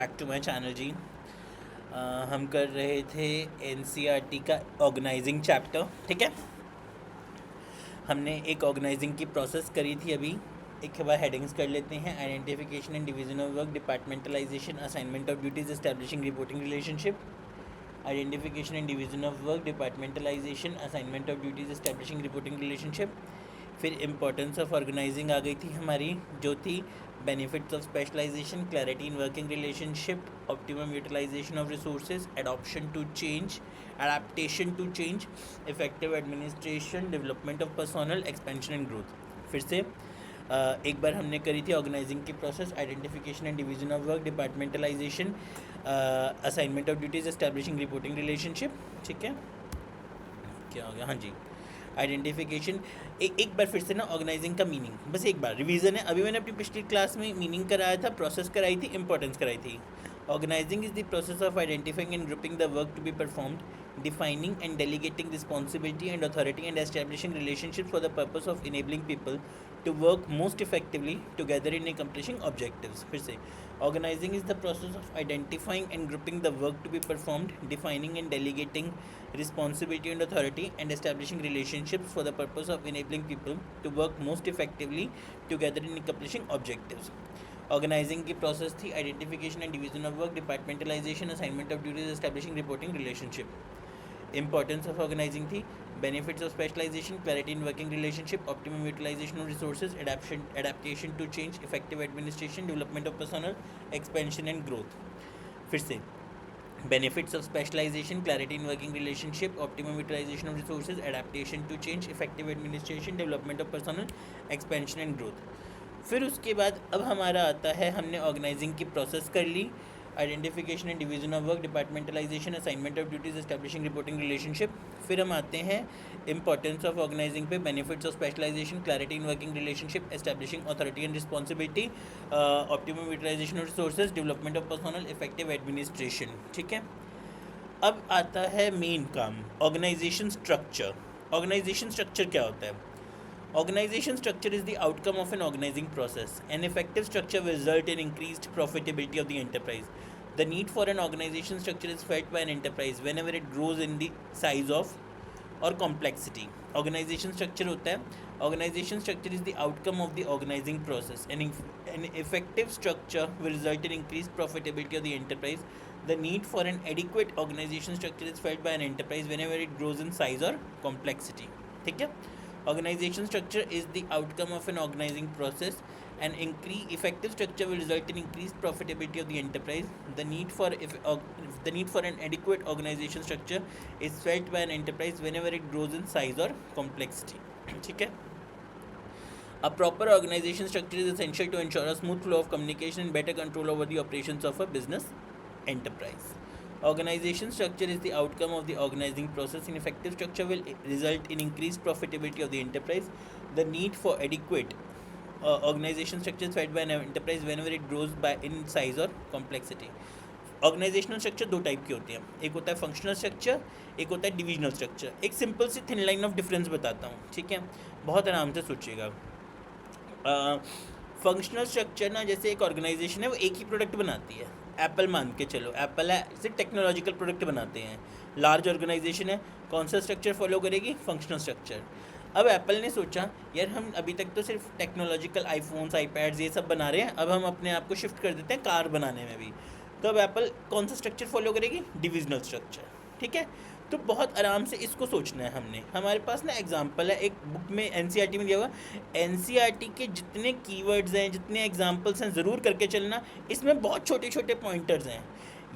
Back to my channel जी। हम कर रहे थे एनसीईआरटी का ऑर्गेनाइजिंग चैप्टर। ठीक है, हमने एक ऑर्गेनाइजिंग की प्रोसेस करी थी अभी। एक बार हेडिंग्स कर लेते हैं। Identification and division of work, departmentalisation, assignment of duties, establishing reporting relationship. Identification and division of work, departmentalisation, assignment of duties, establishing reporting relationship. फिर इंपॉर्टेंस ऑफ ऑर्गेनाइजिंग आ गई थी हमारी, जो थी benefits of specialisation, clarity in working relationship, optimum utilisation of resources, adaptation to change, effective administration, development of personnel, expansion and growth. फिर से एक बार हमने करी थी ऑर्गेनाइजिंग की process, identification and division of work, departmentalisation, assignment of duties, establishing reporting relationship. ठीक है, क्या हो गया, हाँ जी, आइडेंटिफिकेशन। एक बार फिर से ना ऑर्गेनाइजिंग का मीनिंग बस एक बार रिवीजन है। अभी मैंने अपनी पिछली क्लास में मीनिंग कराया था, प्रोसेस कराई थी, इंपॉर्टेंस कराई थी। Organizing is the process of identifying and grouping the work to be performed, defining and delegating responsibility and authority, and establishing relationships for the purpose of enabling people to work most effectively together in accomplishing objectives. फिर से organizing is the process of identifying and grouping the work to be performed, defining and delegating responsibility and authority, and establishing relationships for the purpose of enabling people to work most effectively together in accomplishing objectives. Organising की process थी identification and division of work, departmentalisation, assignment of duties, establishing reporting relationship. Importance of organising थी benefits of specialisation, clarity in working relationship, optimum utilisation of resources, adaptation to change, effective administration, development of personal, expansion and growth. फिर से benefits of specialisation, clarity in working relationship, optimum utilisation of resources, adaptation to change, effective administration, development of personal, expansion and growth. फिर उसके बाद अब हमारा आता है, हमने ऑर्गेनाइजिंग की प्रोसेस कर ली, identification and division of work, departmentalisation, assignment of duties, establishing reporting relationship. फिर हम आते हैं इंपॉर्टेंस ऑफ ऑर्गेनाइजिंग पे, benefits of specialisation, clarity in working relationship, establishing authority and responsibility, optimum utilisation of resources, development of personal, effective administration. ठीक है, अब आता है मेन काम, ऑर्गेनाइजेशन स्ट्रक्चर। ऑर्गेनाइजेशन स्ट्रक्चर क्या होता है? Organization structure is the outcome of an organizing process. An effective structure will result in increased profitability of the enterprise. The need for an organization structure is felt by an enterprise whenever it grows in the size of or complexity. Organization structure होता है, organization structure is the outcome of the organizing process. An effective structure will result in increased profitability of the enterprise. The need for an adequate organization structure is felt by an enterprise whenever it grows in size or complexity. ठीक है, organization structure is the outcome of an organizing process. An effective structure will result in increased profitability of the enterprise. The need for an adequate organization structure is felt by an enterprise whenever it grows in size or complexity. ठीक है, a proper organization structure is essential to ensure a smooth flow of communication and better control over the operations of a business enterprise. Organization structure is the outcome of the organizing process. An effective structure will result in increased profitability of the enterprise. The need for adequate organization structure is felt by an enterprise whenever it grows by in size or complexity. Organizational structure दो type के होते हैं, एक होता है functional structure, एक होता है डिविजनल स्ट्रक्चर। एक सिंपल सी थिन लाइन ऑफ डिफरेंस बताता हूँ, ठीक है, बहुत आराम से सोचिएगा। फंक्शनल स्ट्रक्चर ना, जैसे एक ऑर्गेनाइजेशन है वो एक ही प्रोडक्ट बनाती है, एप्पल मान के चलो, एप्पल है सिर्फ टेक्नोलॉजिकल प्रोडक्ट बनाते हैं। लार्ज ऑर्गेनाइजेशन है, कौन सा स्ट्रक्चर फॉलो करेगी? Functional structure. अब एप्पल ने सोचा यार हम अभी तक तो सिर्फ टेक्नोलॉजिकल आईफोन्स, आईपैड्स ये सब बना रहे हैं, अब हम अपने आप को शिफ्ट कर देते हैं कार बनाने में भी। तो अब एप्पल कौन सा स्ट्रक्चर फॉलो करेगी? Divisional structure. ठीक है, तो बहुत आराम से इसको सोचना है हमने। हमारे पास ना एग्जाम्पल है, एक बुक में एनसीईआरटी में दिया हुआ, एनसीईआरटी के जितने कीवर्ड्स हैं, जितने एग्जाम्पल्स हैं, ज़रूर करके चलना। इसमें बहुत छोटे छोटे पॉइंटर्स हैं।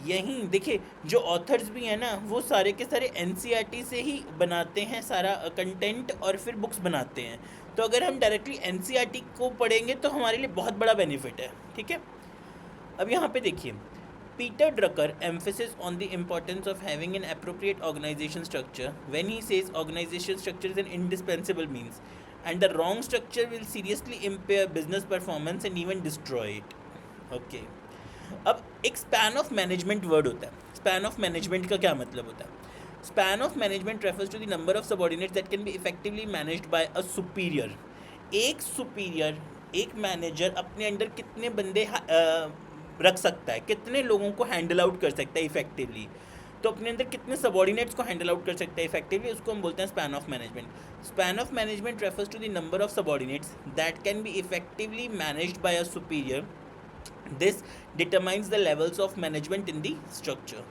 यहीं देखिए, जो ऑथर्स भी हैं ना, वो सारे के सारे एनसीईआरटी से ही बनाते हैं सारा कंटेंट और फिर बुक्स बनाते हैं। तो अगर हम डायरेक्टली एनसीईआरटी को पढ़ेंगे तो हमारे लिए बहुत बड़ा बेनिफिट है। ठीक है, अब यहाँ पे देखिए, Peter Drucker emphasis on the importance of having an appropriate organization structure when he says organization structure is an indispensable means and the wrong structure will seriously impair business performance and even destroy it. Okay. अब एक span of management word होता है। Span of management का क्या मतलब होता है? Span of management refers to the number of subordinates that can be effectively managed by a superior. एक सुपीरियर, एक मैनेजर अपने अंडर कितने बंदे रख सकता है, कितने लोगों को हैंडल आउट कर सकता है इफेक्टिवली, तो अपने अंदर कितने सबॉर्डिनेट्स को हैंडल आउट कर सकता है इफेक्टिवली, उसको हम बोलते हैं span of management. Span of management refers to the number of subordinates that can be effectively managed by a superior. This determines the levels of management in the structure.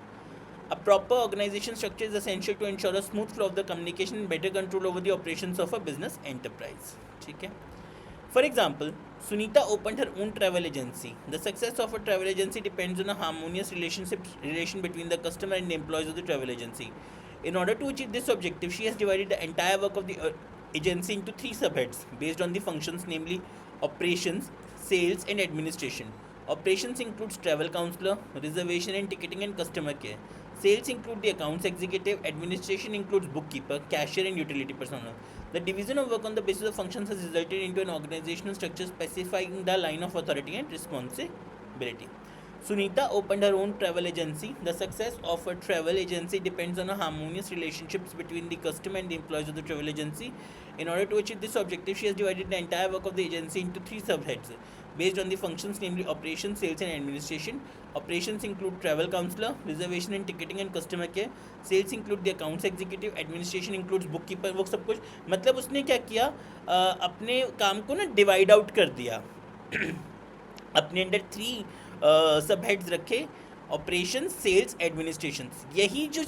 A proper organization structure is essential to ensure a smooth flow of the communication and better control over the operations of a business enterprise. ठीक है. For example, Sunita opened her own travel agency. The success of a travel agency depends on a harmonious relation between the customer and the employees of the travel agency. In order to achieve this objective, she has divided the entire work of the agency into 3 subheads based on the functions, namely operations, sales, and administration. Operations includes travel counselor, reservation and ticketing, and customer care. Sales include the accounts executive. Administration includes bookkeeper, cashier, and utility personnel. The division of work on the basis of functions has resulted into an organizational structure specifying the line of authority and responsibility. Sunita opened her own travel agency. The success of a travel agency depends on a harmonious relationships between the customer and the employees of the travel agency. In order to achieve this objective, she has divided the entire work of the agency into 3 subheads based on the functions, namely operations, sales, and administration. Operations include travel counselor, reservation and ticketing, and customer care. Sales include the accounts executive. Administration includes bookkeeper. वो सब कुछ मतलब उसने क्या किया, अपने काम को ना डिवाइड आउट कर दिया. अपने अंडर 3 सब हेड्स रखे, ऑपरेशन, सेल्स, एडमिनिस्ट्रेशन. यही जो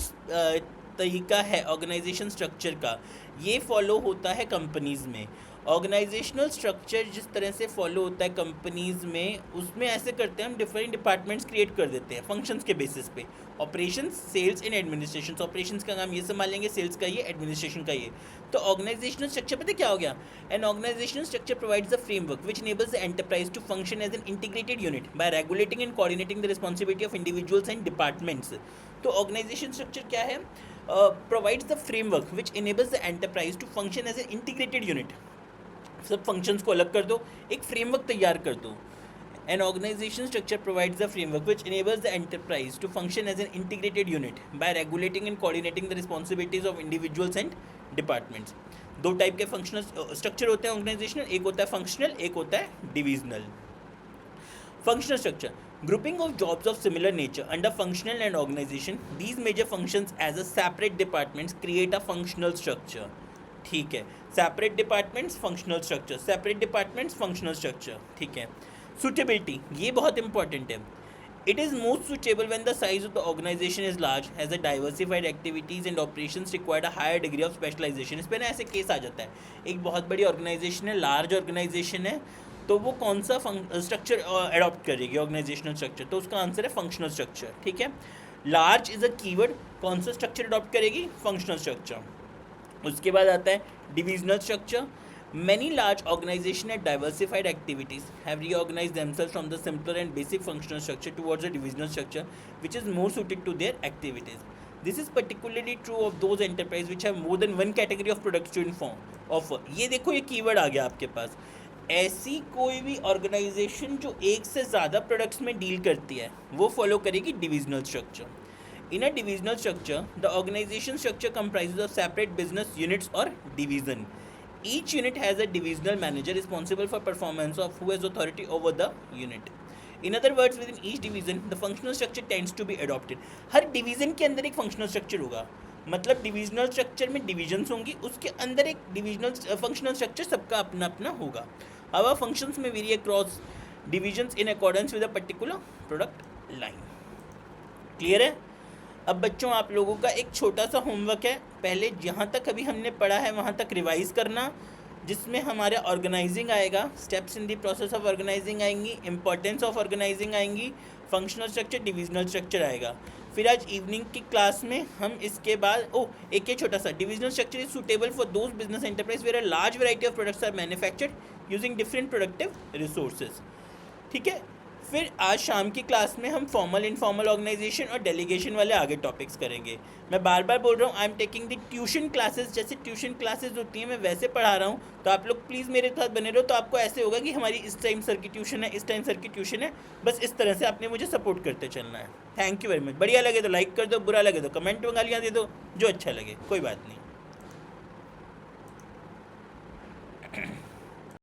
तरीका है ऑर्गेनाइजेशन स्ट्रक्चर का, ये फॉलो होता है कंपनीज़ में. ऑर्गेनाइजेशनल स्ट्रक्चर जिस तरह से फॉलो होता है कंपनीज़ में, उसमें ऐसे करते हैं हम, डिफरेंट डिपार्टमेंट्स क्रिएट कर देते हैं फंक्शंस के बेसिस पे. Operations, sales and administration. Operations का काम ये संभालेंगे, सेल्स का ये, एडमिनिस्ट्रेशन का ये. तो ऑर्गेनाइजेशनल स्ट्रक्चर पता क्या हो गया? An organizational structure provides the framework which enables the enterprise to function as an integrated unit by regulating and coordinating the responsibility of individuals and departments. तो ऑर्गेनाइजेशन स्ट्रक्चर क्या है? Provides the framework which enables the enterprise to function as an integrated unit. सब functions को अलग कर दो, एक framework तैयार कर दो. An organization structure provides the framework which enables the enterprise to function as an integrated unit by regulating and coordinating the responsibilities of individuals and departments. 2 type के फंक्शनल स्ट्रक्चर होते हैं ऑर्गेनाइजेशनल, एक होता है functional, एक होता है divisional. Functional structure, grouping of jobs of similar nature under functional and organization. These major functions as a separate departments create a functional structure. ठीक है, separate departments, functional structure, separate departments, functional structure. ठीक है. Suitability, ये बहुत important है. It is most suitable when the size of the organization is large, has a diversified activities and operations required a higher degree of specialization. इस पर ना ऐसे case आ जाता है, एक बहुत बड़ी ऑर्गेनाइजेशन है, लार्ज ऑर्गेनाइजेशन है, तो वो कौन सा स्ट्रक्चर अडॉप्ट करेगी ऑर्गेनाइजेशनल स्ट्रक्चर? तो उसका आंसर है फंक्शनल स्ट्रक्चर. ठीक है. लार्ज इज़ अ कीवर्ड, कौन सा स्ट्रक्चर अडॉप्ट करेगी? Functional structure. उसके बाद आता है divisional structure. Many large organizations have diversified activities, have reorganized themselves from the simpler and basic functional structure towards a divisional structure, which is more suited to their activities. This is particularly true of those enterprises which have more than one category of products to offer. ये देखो, ये keyword आ गया आपके पास. ऐसी कोई भी organisation जो एक से ज़्यादा प्रोडक्ट्स में डील करती है, वो फॉलो करेगी divisional structure. In a divisional structure, the organization structure comprises of separate business units or division. Each unit has a divisional manager responsible for performance of who has authority over the unit. In other words, within each division, the functional structure tends to be adopted. Her division के अंदर एक functional structure होगा. मतलब divisional structure में divisions होंगी, उसके अंदर एक divisional functional structure सबका अपना अपना होगा. Our functions may vary across divisions in accordance with a particular product line. Clear है? अब बच्चों, आप लोगों का एक छोटा सा होमवर्क है. पहले जहाँ तक अभी हमने पढ़ा है वहाँ तक रिवाइज़ करना, जिसमें हमारे ऑर्गेनाइजिंग आएगा, steps in the process of organizing आएंगी, इंपॉर्टेंस ऑफ ऑर्गेनाइजिंग आएंगी, फंक्शनल स्ट्रक्चर, डिविजनल स्ट्रक्चर आएगा. फिर आज इवनिंग की क्लास में हम इसके बाद एक छोटा सा, divisional structure is suitable for those business enterprise where a large variety of products are manufactured using different productive resources. ठीक है. फिर आज शाम की क्लास में हम फॉर्मल इनफॉर्मल ऑर्गेनाइजेशन और डेलीगेशन वाले आगे टॉपिक्स करेंगे. मैं बार बार बोल रहा हूँ, I am taking the tuition classes. जैसे ट्यूशन क्लासेस होती हैं, मैं वैसे पढ़ा रहा हूँ, तो आप लोग प्लीज़ मेरे साथ बने रहो. तो आपको ऐसे होगा कि हमारी इस टाइम सर की ट्यूशन है, इस टाइम सर की ट्यूशन है. बस इस तरह से आपने मुझे सपोर्ट करते चलना है. Thank you very much. बढ़िया लगे तो लाइक कर दो, बुरा लगे तो कमेंट में गालियाँ दे दो, जो अच्छा लगे, कोई बात नहीं.